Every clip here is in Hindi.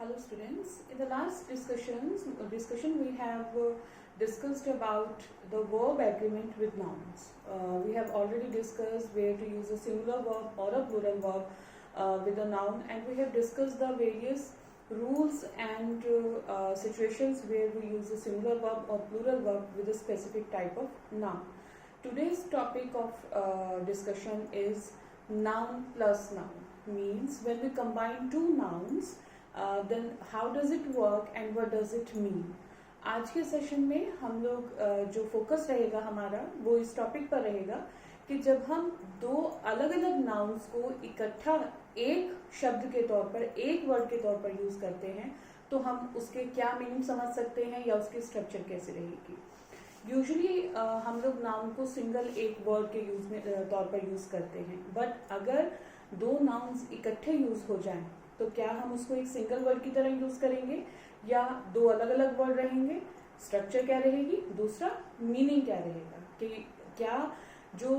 Hello students, in the last discussion we have discussed about the verb agreement with nouns. We have already discussed where to use a singular verb or a plural verb with a noun, and we have discussed the various rules and situations where we use a singular verb or plural verb with a specific type of noun. Today's topic of discussion is noun plus noun. Means when we combine two nouns, then how does it work and what does it mean. आज के सेशन में हम लोग जो फोकस रहेगा हमारा वो इस टॉपिक पर रहेगा कि जब हम दो अलग अलग नाउन्स को इकट्ठा एक शब्द के तौर पर, एक वर्ड के तौर पर यूज करते हैं तो हम उसके क्या मीनिंग समझ सकते हैं या उसकी स्ट्रक्चर कैसे रहेगी. यूजुअली हम लोग नाउन को सिंगल एक वर्ड के तौर पर यूज करते हैं, बट अगर दो नाउन्स इकट्ठे यूज हो जाएं तो क्या हम उसको एक सिंगल वर्ड की तरह यूज करेंगे या दो अलग अलग वर्ड रहेंगे, स्ट्रक्चर क्या रहेगी, दूसरा मीनिंग क्या रहेगा, कि क्या जो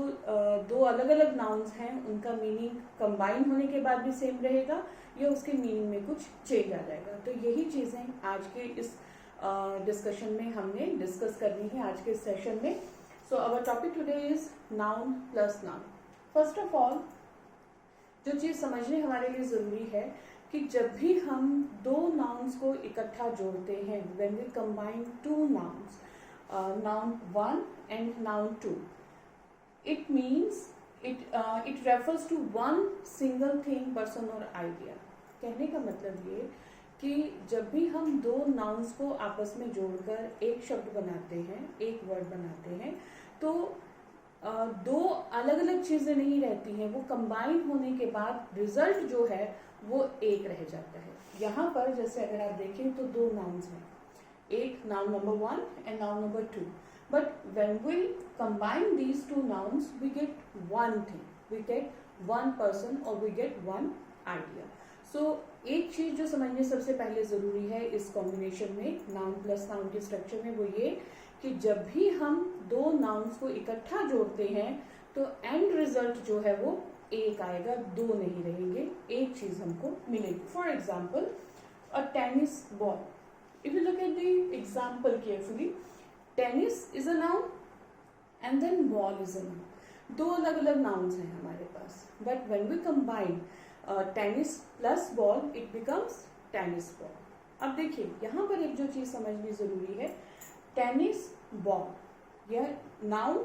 दो अलग अलग नाउन्स हैं उनका मीनिंग कंबाइन होने के बाद भी सेम रहेगा या उसके मीनिंग में कुछ चेंज आ जाएगा. तो यही चीजें आज के इस डिस्कशन में हमने डिस्कस करनी है आज के सेशन में. So our topic today is noun plus noun. First of all जो चीज समझने हमारे लिए जरूरी है कि जब भी हम दो नाउन्स को इकट्ठा जोड़ते हैं, when we combine two nouns, noun one and noun two, it means it refers to one single thing, person और आइडिया. कहने का मतलब ये कि जब भी हम दो नाउन्स को आपस में जोड़कर एक शब्द बनाते हैं, एक वर्ड बनाते हैं, तो दो अलग अलग चीजें नहीं रहती हैं, वो कंबाइन होने के बाद रिजल्ट जो है वो एक रह जाता है. यहाँ पर जैसे अगर आप देखें तो दो नाउन्स हैं, एक noun number one and noun number two, but when we combine these two nouns we get one thing, we get one person और we get one idea. So एक चीज जो समझनी सबसे पहले जरूरी है इस कॉम्बिनेशन में, नाउन प्लस नाउन के स्ट्रक्चर में, वो ये कि जब भी हम दो नाउन्स को इकट्ठा जोड़ते हैं तो एंड रिजल्ट जो है वो एक आएगा, दो नहीं रहेंगे, एक चीज हमको मिलेगी. For example a tennis ball. If you look at the example carefully, tennis is a noun and then ball is a noun. दो अलग अलग नाउन्स हैं हमारे पास, but when we combine tennis plus ball it becomes tennis ball. अब देखिए यहाँ पर एक जो चीज समझनी जरूरी है, टेनिस बॉल, यह नाउन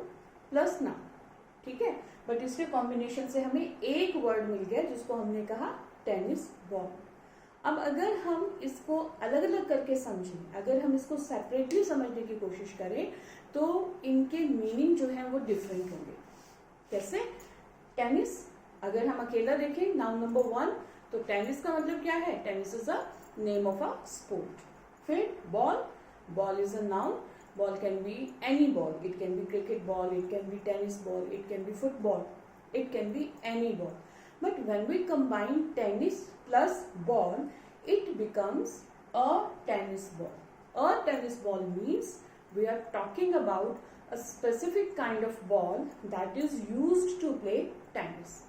प्लस नाउन, ठीक है, बट इसके कॉम्बिनेशन से हमें एक वर्ड मिल गया जिसको हमने कहा टेनिस बॉल. अब अगर हम इसको अलग अलग करके समझें, अगर हम इसको सेपरेटली समझने की कोशिश करें तो इनके मीनिंग जो है वो डिफरेंट होंगे. कैसे? टेनिस अगर हम अकेला देखें नाउन नंबर वन, तो टेनिस का मतलब क्या है, tennis is a name of a sport. फिर ball, ball is a noun. Ball can be any ball. It can be cricket ball, it can be tennis ball, it can be football, it can be any ball. But when we combine tennis plus ball, it becomes a tennis ball. A tennis ball means we are talking about a specific kind of ball that is used to play tennis.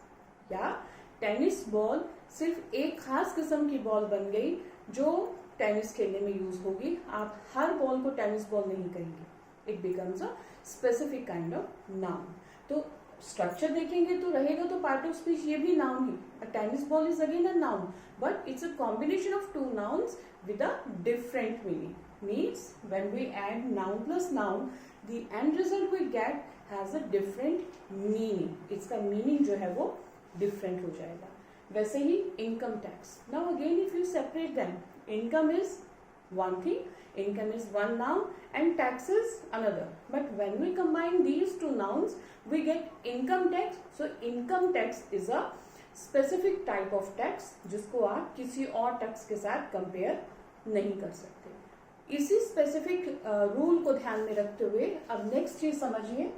या टेनिस बॉल सिर्फ एक खास किस्म की बॉल बन गई जो टेनिस खेलने में यूज होगी. आप हर बॉल को टेनिस बॉल नहीं कहेंगे, it becomes a specific kind of noun. तो स्ट्रक्चर देखेंगे तो रहेगा तो पार्ट ऑफ स्पीच ये भी नाउन ही. A tennis ball is again a noun, but it's a combination of two nouns with a different meaning. Means when we add noun plus noun the end result we get has a different meaning. इसका मीनिंग जो है वो डिफरेंट हो जाएगा. वैसे ही income tax. Now again if you separate them, income is one thing, income is one noun and tax is another, but when we combine these two nouns we get income tax. So income tax is a specific type of tax जिसको आप किसी और टैक्स के साथ कंपेयर नहीं कर सकते. इसी स्पेसिफिक रूल को ध्यान में रखते हुए अब नेक्स्ट चीज समझिए.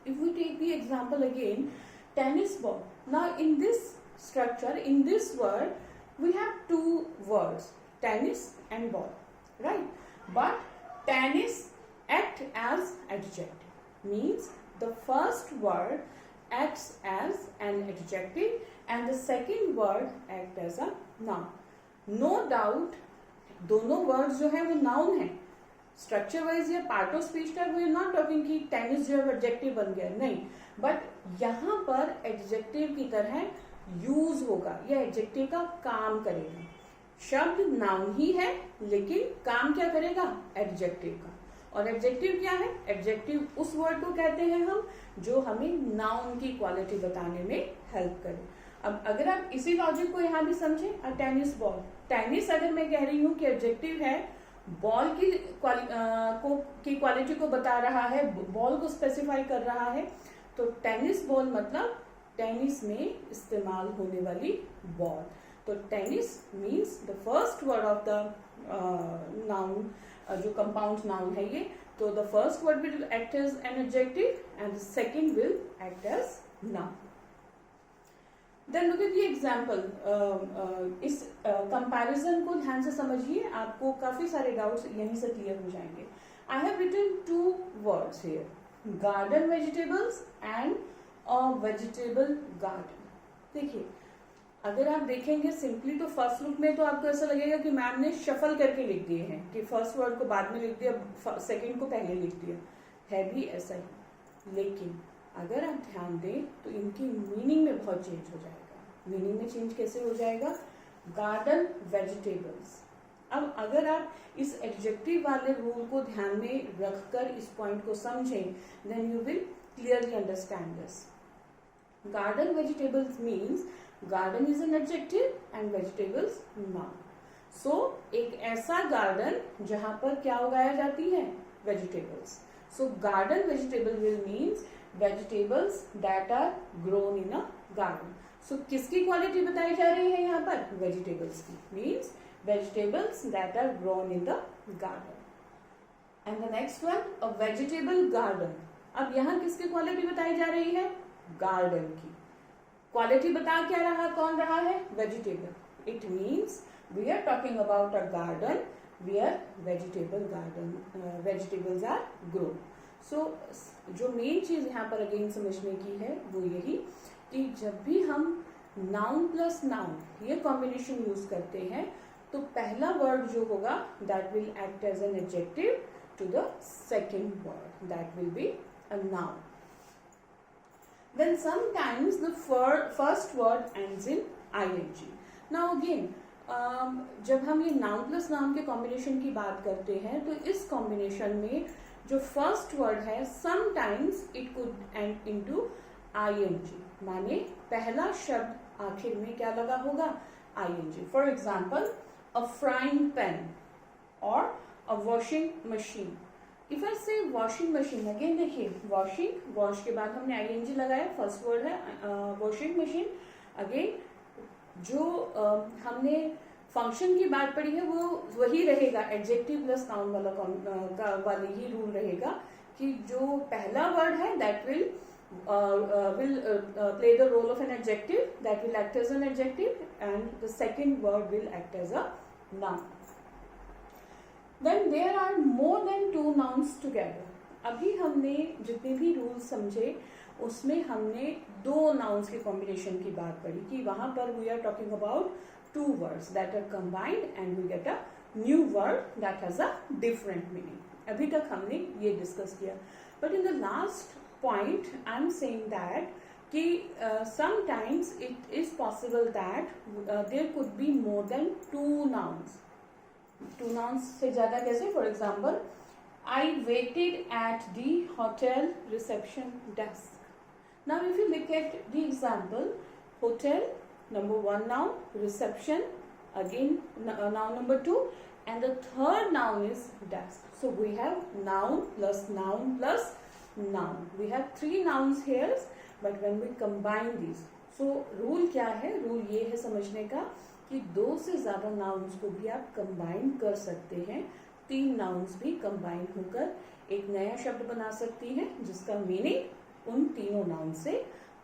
if we take the example again, tennis ball. Now in this structure, in this word, we have two words, tennis and ball, right? But tennis act as adjective, means the first word acts as an adjective and the second word act as a noun. No doubt दोनों वर्ड्स जो है वो नाउन है, स्ट्रक्चर वाइज या पार्ट ऑफ स्पीच का वी आर नॉट टॉकिंग कि टेनिस जो है एडजेक्टिव बन गया, नहीं, बट यहाँ पर एडजेक्टिव की तरह यूज होगा, यह एडजेक्टिव का काम करेगा। शब्द नाउन ही है लेकिन काम क्या करेगा, एडजेक्टिव का। और एडजेक्टिव क्या है, एडजेक्टिव उस वर्ड को कहते हैं हम जो हमें नाउन की क्वालिटी बताने में हेल्प करे। अब अगर आप इसी लॉजिक को यहाँ भी समझें, अ टेनिस बॉल, टेनिस अगर मैं कह रही हूँ कि एडजेक्टिव है, बॉल की क्वालिटी को बता रहा है, बॉल को स्पेसिफाई कर रहा है, तो टेनिस बॉल मतलब टेनिस में इस्तेमाल होने वाली बॉल। तो tennis means the first word of the noun, जो कंपाउंड नाउन है ये, तो the first word will act as an adjective and the second will act as noun. Then look at the example, इस कंपैरिजन को ध्यान से समझिए, आपको काफी सारे डाउट्स यहीं से क्लियर हो जाएंगे। I have written 2 words here, garden vegetables and a vegetable garden. देखिए अगर आप देखेंगे सिंपली तो फर्स्ट लुक में तो आपको ऐसा लगेगा कि मैम ने शफल करके लिख दिए हैं, कि फर्स्ट वर्ड को बाद में लिख दिया, सेकंड को पहले लिख दिया, है भी ऐसा ही। लेकिन अगर आप ध्यान दें तो इनकी मीनिंग में बहुत चेंज हो जाएगा। मीनिंग में चेंज कैसे हो जाएगा, गार्डन वेजिटेबल्स। अब अगर आप इस एडजेक्टिव वाले रूल को ध्यान में रखकर इस पॉइंट को समझें, then you will clearly understand this. Garden vegetables means garden is an adjective and vegetables noun. So एक ऐसा गार्डन जहां पर क्या उगाया जाती है, vegetables. So garden vegetable will means vegetables that are grown in a garden. So किसकी क्वालिटी बताई जा रही है यहाँ पर, वेजिटेबल्स की, means vegetables that are grown in the garden. And the next one, a vegetable garden. अब यहाँ किसकी क्वालिटी बताई जा रही है, गार्डन की। क्वालिटी बता क्या रहा, कौन रहा है, vegetable. It means we are talking about a garden where vegetable garden, vegetables are grown. So जो मेन चीज यहाँ पर अगेन समझने की है वो यही कि जब भी हम नाउन प्लस नाउन ये कॉम्बिनेशन यूज करते हैं तो पहला वर्ड जो होगा that will act as an adjective to the second word, that will be a noun. Then sometimes the first word ends in ing. Now again, जब हम ये नाउन प्लस नाउन के कॉम्बिनेशन की बात करते हैं तो इस कॉम्बिनेशन में जो फर्स्ट वर्ड है sometimes it could and into ing, माने पहला शब्द आखिर में क्या लगा होगा, ing। For example a frying pan और a washing machine. If I say washing machine, again देखिए वॉशिंग, वॉश के बाद हमने ing लगाया, फर्स्ट वर्ड है वॉशिंग मशीन। अगेन जो हमने फंक्शन की बात पढ़ी है वो वही रहेगा, एडजेक्टिव प्लस नाउन वाला वाली ही रूल रहेगा कि जो पहला वर्ड है that will play the role of an adjective, that will act as an adjective, and the second word will act as a noun. Then there are more than 2 nouns together. अभी हमने जितने भी रूल्स समझे उसमें हमने 2 nouns के कॉम्बिनेशन की बात पढ़ी कि वहां पर we are talking about 2 words that are combined and we get a new word that has a different meaning. अभी तक हमने ये डिस्कस किया, but in the last point I am saying that कि sometimes it is possible that there could be more than 2 nouns. 2 nouns से ज्यादा कैसे, for example I waited at the hotel reception desk. Now if you look at the example, hotel number 1 noun, reception again noun number 2, and the third noun is desk. So we have noun plus noun plus noun. We have 3 nouns here, but when we combine these, so rule क्या है, rule ये है समझने का कि 2 से ज्यादा नाउन्स को भी आप कंबाइन कर सकते हैं, 3 नाउन्स भी कंबाइन होकर एक नया शब्द बना सकती हैं जिसका मीनिंग उन तीनों नाउन से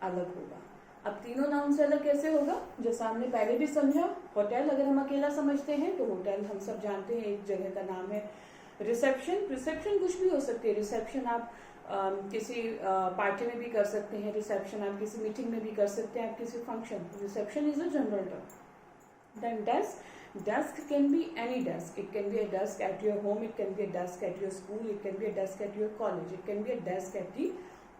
अलग होगा। अब तीनों नाउन से अलग कैसे होगा, जैसा हमने पहले भी समझा, होटल अगर हम अकेला समझते हैं तो होटल हम सब जानते हैं एक जगह का नाम है। रिसेप्शन, रिसेप्शन कुछ भी हो सकती है, रिसेप्शन आप किसी पार्टी में भी कर सकते हैं, रिसेप्शन आप किसी मीटिंग में भी कर सकते हैं, आप किसी function, reception is a general term. Then desk can be any desk. It can be a desk at your home, it can be a desk at your school, it can be a desk at your college, it can be a desk at the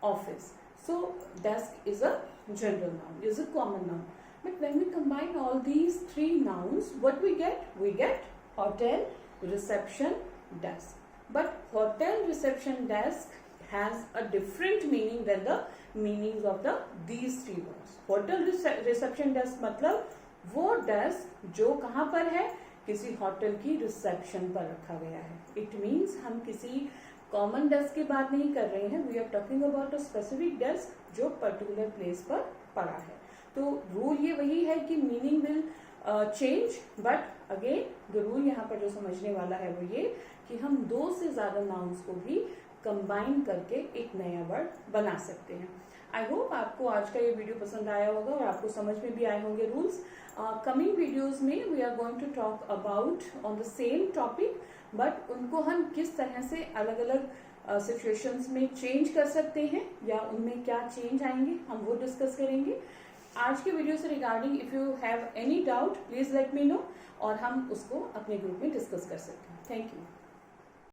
office. So desk is a general noun, is a common noun. But when we combine all these three nouns, what we get? We get hotel, reception, desk. But hotel, reception, desk has a different meaning than the meanings of these three words. Hotel reception desk मतलब वो डेस्क जो कहाँ पर है, किसी होटल की रिसेप्शन पर रखा गया है. इट मीन्स हम किसी कॉमन डेस्क की बात नहीं कर रहे हैं. We are talking about a specific desk जो पर्टिकुलर प्लेस पर पड़ा है. तो रूल ये वही है कि meaning will change, but again the rule यहाँ पर जो समझने वाला है वो ये कि हम दो से ज्यादा नाउन्स को भी कंबाइन करके एक नया वर्ड बना सकते हैं. आई होप आपको आज का ये वीडियो पसंद आया होगा और आपको समझ में भी आए होंगे रूल्स. कमिंग वीडियोस में we are going to talk about on the same topic, but उनको हम किस तरह से अलग अलग सिचुएशंस में चेंज कर सकते हैं या उनमें क्या चेंज आएंगे हम वो डिस्कस करेंगे. आज के वीडियो से regarding if you have any doubt please let me know और हम उसको अपने ग्रुप में डिस्कस कर सकते हैं. Thank you.